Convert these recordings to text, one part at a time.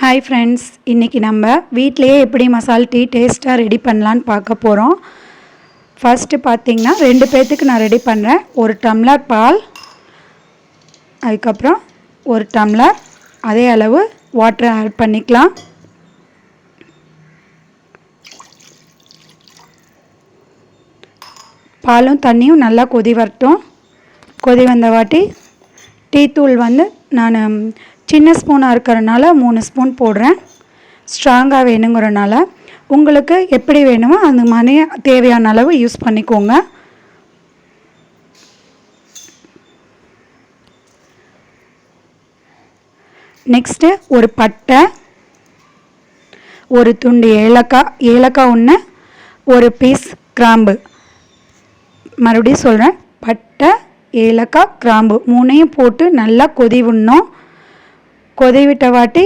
Hi friends, இன்றைக்கி நம்ம வீட்டிலையே எப்படி மசால் டீ டேஸ்ட்டாக ரெடி பண்ணலான்னு பார்க்க போகிறோம். ஃபஸ்ட்டு பார்த்திங்கன்னா 2 பேர்த்துக்கு நான் ரெடி பண்ணுறேன். 1 டம்ளர் பால், அதுக்கப்புறம் 1 டம்ளர் அதே அளவு வாட்டர் ஆட் பண்ணிக்கலாம். பாலும் தண்ணியும் நல்லா கொதி வரட்டும். கொதி வந்த வாட்டி டீ தூள் நான் சின்ன ஸ்பூனாக இருக்கிறனால 3 ஸ்பூன் போடுறேன். ஸ்ட்ராங்காக வேணுங்கிறனால உங்களுக்கு எப்படி வேணுமோ அந்த மாதிரி தேவையான அளவு யூஸ் பண்ணிக்கோங்க. நெக்ஸ்ட்டு ஒரு பட்டை, ஒரு துண்டு ஏலக்காய் ஒன்று, ஒரு பீஸ் கிராம்பு. மறுபடியும் சொல்கிறேன், பட்டை, ஏலக்காய், கிராம்பு 3ஐயும் போட்டு நல்லா கொதி விடணும். கொதி விட்ட வாட்டி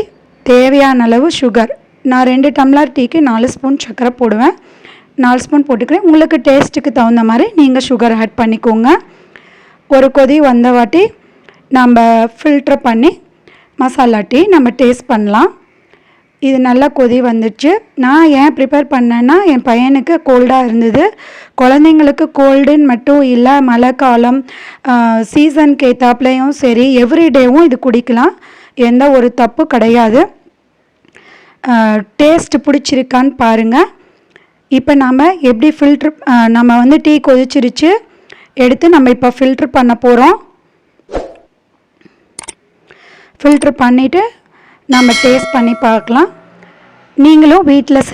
தேவையான அளவு சுகர். நான் 2 டம்ளர் டீக்கு 4 ஸ்பூன் சர்க்கரை போடுவேன். 4 ஸ்பூன் போட்டுக்கிறேன். உங்களுக்கு டேஸ்ட்டுக்கு தகுந்த மாதிரி நீங்கள் சுகர் ஆட் பண்ணிக்கோங்க. ஒரு கொதி வந்த வாட்டி நம்ம ஃபில்ட்ரு பண்ணி மசாலா டீ நம்ம டேஸ்ட் பண்ணலாம். இது நல்லா கொதி வந்துடுச்சு. நான் ஏன் ப்ரிப்பேர் பண்ணேன்னா, என் பையனுக்கு கோல்டாக இருந்தது. குழந்தைங்களுக்கு கோல்டுன்னு மட்டும் இல்லை, மழை காலம் சீசனுக்கு ஏற்றாப்புலையும் சரி எவ்ரிடேவும் இது குடிக்கலாம். எந்த ஒரு தப்பு கிடையாது. டேஸ்ட் பிடிச்சிருக்கான்னு பாருங்கள். இப்போ நம்ம எப்படி நம்ம டீ கொதிச்சிருச்சு, எடுத்து நம்ம இப்போ ஃபில்ட்ரு பண்ண போகிறோம். ஃபில்ட்ரு பண்ணிவிட்டு நம்ம டேஸ்ட் பண்ணி பார்க்கலாம். நீங்களும் வீட்டில்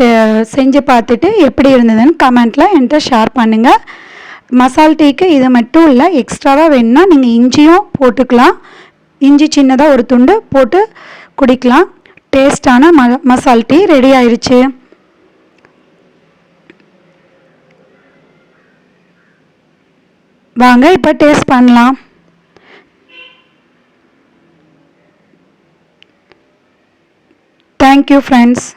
செஞ்சு பார்த்துட்டு எப்படி இருந்ததுன்னு கமெண்ட்டில் என்கிட்ட ஷேர் பண்ணுங்கள். மசால் டீக்கு இது மட்டும் இல்லை, எக்ஸ்ட்ராவாக வேணுன்னா நீங்கள் இஞ்சியும் போட்டுக்கலாம். இஞ்சி சின்னதாக ஒரு துண்டு போட்டு குடிக்கலாம். டேஸ்டான மசால் டீ ரெடி ஆயிடுச்சு. வாங்க இப்போ டேஸ்ட் பண்ணலாம். Thank you friends.